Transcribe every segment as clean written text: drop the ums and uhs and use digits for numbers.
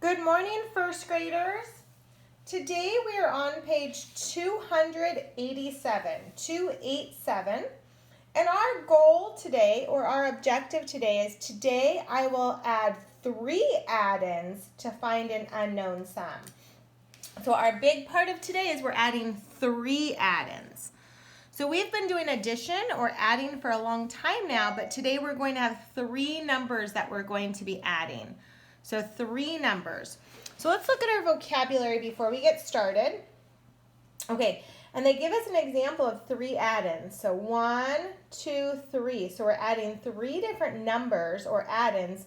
Good morning, first graders. Today we are on page 287, and our goal today, or our objective today, is today I will add 3 addends to find an unknown sum. So our big part of today is we're adding 3 addends. So we've been doing addition or adding for a long time now, but today we're going to have 3 numbers that we're going to be adding. So 3 numbers. So let's look at our vocabulary before we get started. Okay, and they give us an example of 3 addends. So 1, 2, 3. So we're adding 3 different numbers or addends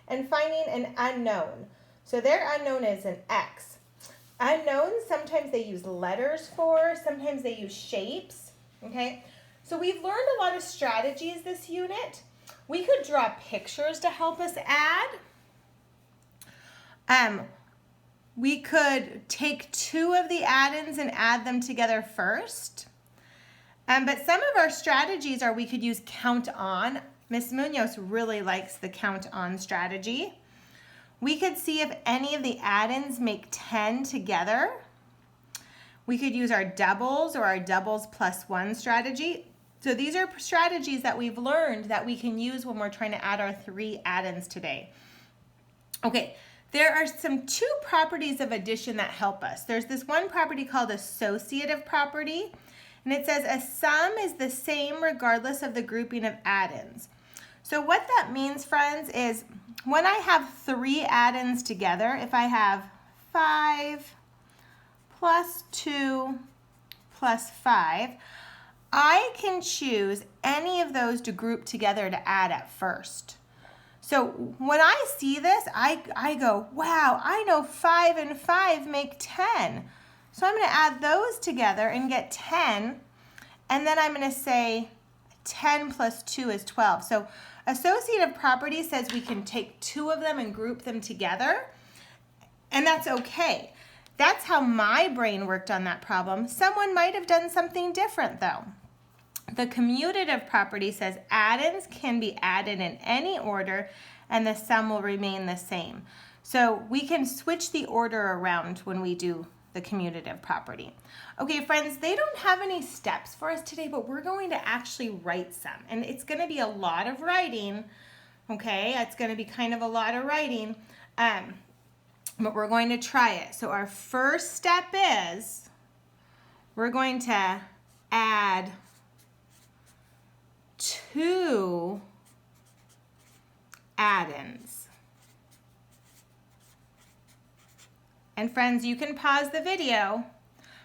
and finding an unknown. So their unknown is an X. Unknowns, sometimes they use letters for, sometimes they use shapes. Okay, so we've learned a lot of strategies this unit. We could draw pictures to help us add. We could take 2 of the addends and add them together first. But some of our strategies are we could use count on. Miss Munoz really likes the count on strategy. We could see if any of the addends make 10 together. We could use our doubles or our doubles plus 1 strategy. So these are strategies that we've learned that we can use when we're trying to add our 3 addends today. Okay, there are some 2 properties of addition that help us. There's this one property called Associative Property, and it says a sum is the same regardless of the grouping of addends. So what that means, friends, is when I have 3 addends together, if I have 5 plus 2 plus 5, I can choose any of those to group together to add at first. So when I see this, I go, wow, I know 5 and 5 make 10. So I'm going to add those together and get 10. And then I'm going to say 10 plus 2 is 12. So associative property says we can take 2 of them and group them together. And that's okay. That's how my brain worked on that problem. Someone might have done something different though. The commutative property says addends can be added in any order and the sum will remain the same. So we can switch the order around when we do the commutative property. Okay, friends, they don't have any steps for us today, but we're going to actually write some. And it's going to be a lot of writing, okay? It's going to be kind of a lot of writing. But we're going to try it. So our first step is we're going to add 2 addends. And friends, you can pause the video,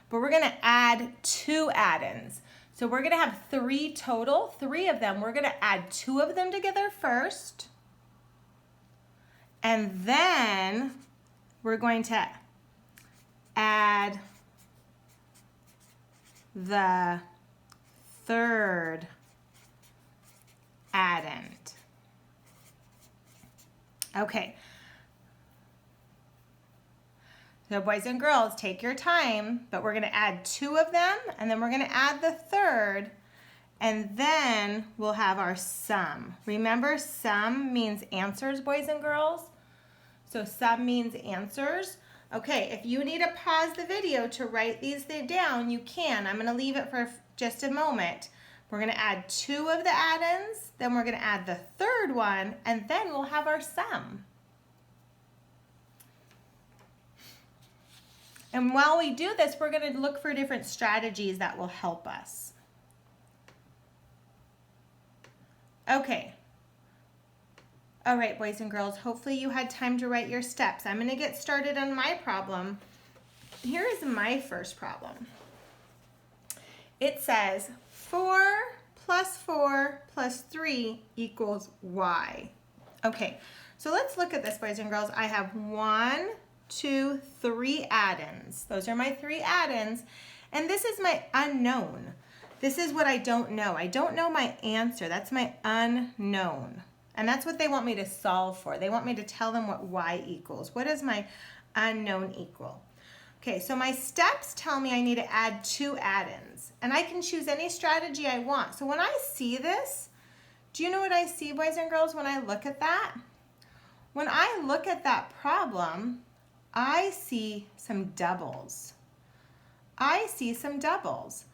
but we're going to add 2 addends. So we're going to have 3 total, 3 of them. We're going to add 2 of them together first. And then we're going to add the third addend. Okay. So boys and girls, take your time, but we're going to add 2 of them, and then we're going to add the third, and then we'll have our sum. Remember, sum means answers, boys and girls. So sum means answers. Okay, if you need to pause the video to write these down, you can. I'm going to leave it for just a moment. We're going to add 2 of the addends, then we're going to add the third one, and then we'll have our sum. And while we do this, we're going to look for different strategies that will help us. Okay. All right, boys and girls, hopefully you had time to write your steps. I'm going to get started on my problem. Here is my first problem. It says 4 plus 4 plus 3 equals y. Okay, so let's look at this, boys and girls. I have 1, 2, 3 addends. Those are my 3 addends, and this is my unknown. This is what I don't know. I don't know my answer. That's my unknown. And that's what they want me to solve for. They want me to tell them what y equals. What does my unknown equal? Okay, so my steps tell me I need to add 2 addends. And I can choose any strategy I want. So when I see this, do you know what I see, boys and girls, when I look at that? When I look at that problem, I see some doubles. I see some doubles.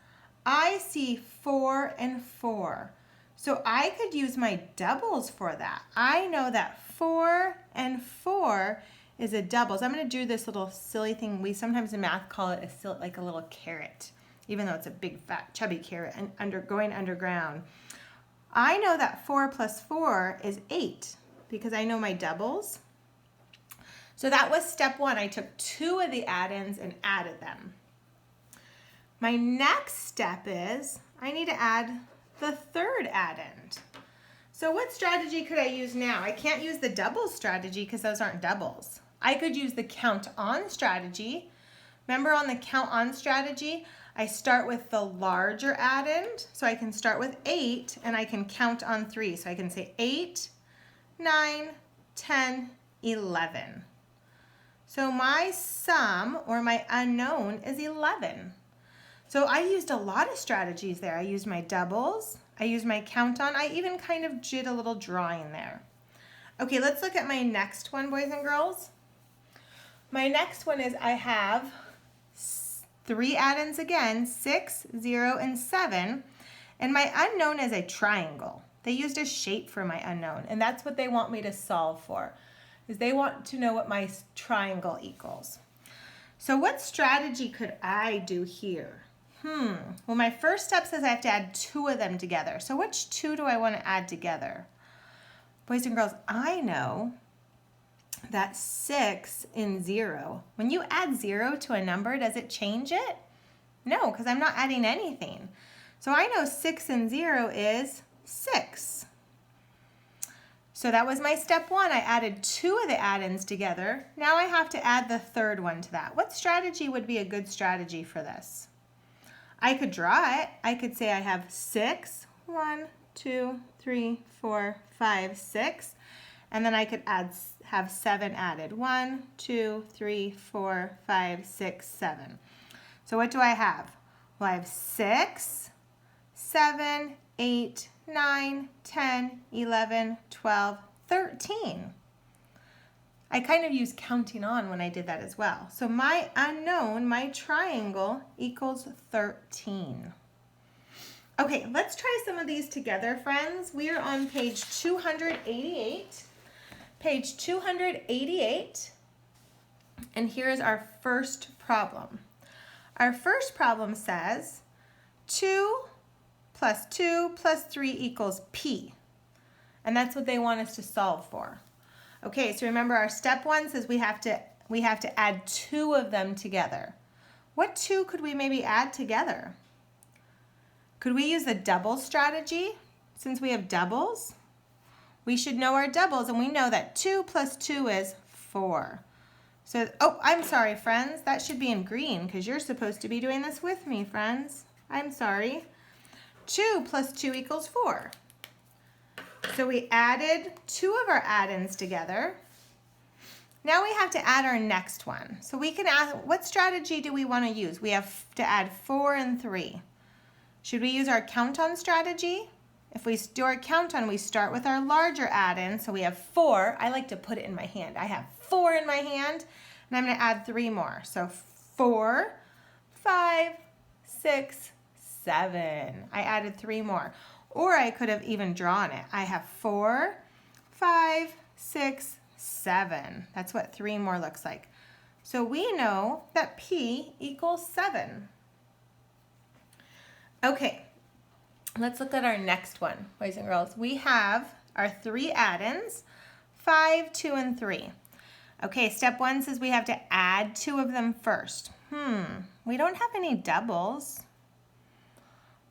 I see 4 and 4. So I could use my doubles for that. I know that 4 and 4 is a double. So I'm going to do this little silly thing. We sometimes in math call it like a little carrot, even though it's a big, fat, chubby carrot and going underground. I know that 4 plus 4 is 8 because I know my doubles. So that was step 1. I took 2 of the add-ins and added them. My next step is I need to add the third addend. So what strategy could I use now? I can't use the double strategy because those aren't doubles. I could use the count on strategy. Remember on the count on strategy, I start with the larger addend. So I can start with 8 and I can count on 3. So I can say 8, 9, 10, 11. So my sum or my unknown is 11. So I used a lot of strategies there. I used my doubles, I used my count on, I even kind of did a little drawing there. Okay, let's look at my next one, boys and girls. My next one is I have 3 addends again, 6, 0, and 7, and my unknown is a triangle. They used a shape for my unknown, and that's what they want me to solve for, is they want to know what my triangle equals. So what strategy could I do here? Well, my first step says I have to add 2 of them together. So which 2 do I want to add together? Boys and girls, I know that 6 and 0, when you add 0 to a number, does it change it? No, because I'm not adding anything. So I know 6 and 0 is 6. So that was my step 1. I added 2 of the add-ins together. Now I have to add the third one to that. What strategy would be a good strategy for this? I could draw it. I could say I have 6, 1, 2, 3, 4, 5, 6, and then I could have 7 added. 1, 2, 3, 4, 5, 6, 7. So what do I have? Well, I have 6, 7, 8, 9, 10, 11, 12, 13. I kind of used counting on when I did that as well. So my unknown, my triangle, equals 13. Okay, let's try some of these together, friends. We are on page 288. Page 288. And here's our first problem. Our first problem says 2 plus 2 plus 3 equals P. And that's what they want us to solve for. Okay, so remember our step 1 says we have to add 2 of them together. What 2 could we maybe add together? Could we use the double strategy? Since we have doubles, we should know our doubles, and we know that 2 plus 2 is 4. So, oh, I'm sorry, friends. That should be in green because you're supposed to be doing this with me, friends. I'm sorry. 2 plus 2 equals 4. So we added 2 of our add-ins together. Now we have to add our next one. So we can ask, what strategy do we want to use? We have to add 4 and 3. Should we use our count-on strategy? If we do our count-on, we start with our larger add-in. So we have 4. I like to put it in my hand. I have 4 in my hand, and I'm going to add 3 more. So 4, 5, 6, 7. I added 3 more. Or I could have even drawn it. I have 4, 5, 6, 7. That's what 3 more looks like. So we know that P equals 7. Okay, let's look at our next one, boys and girls. We have our 3 add-ins, 5, 2, and 3. Okay, step 1 says we have to add 2 of them first. We don't have any doubles.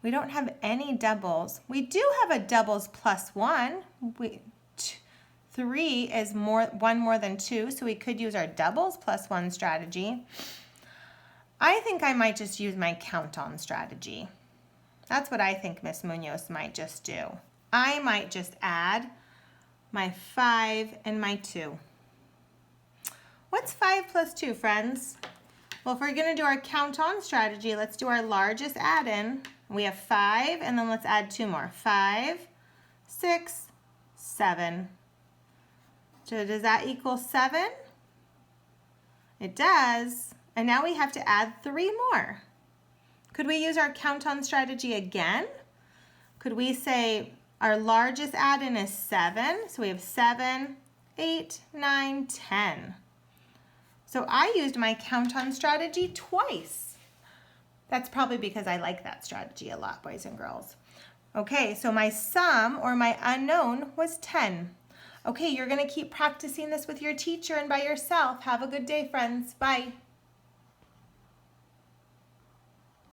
We don't have any doubles. We do have a doubles plus 1. 3 is 1 more than 2, so we could use our doubles plus 1 strategy. I think I might just use my count-on strategy. That's what I think Miss Munoz might just do. I might just add my 5 and my 2. What's 5 plus 2, friends? Well, if we're going to do our count-on strategy, let's do our largest add-in. We have 5, and then let's add 2 more. 5, 6, 7. So does that equal 7? It does. And now we have to add 3 more. Could we use our count on strategy again? Could we say our largest add-in is 7? So we have 7, 8, 9, 10. So I used my count on strategy twice. That's probably because I like that strategy a lot, boys and girls. Okay, so my sum or my unknown was 10. Okay, you're going to keep practicing this with your teacher and by yourself. Have a good day, friends. Bye.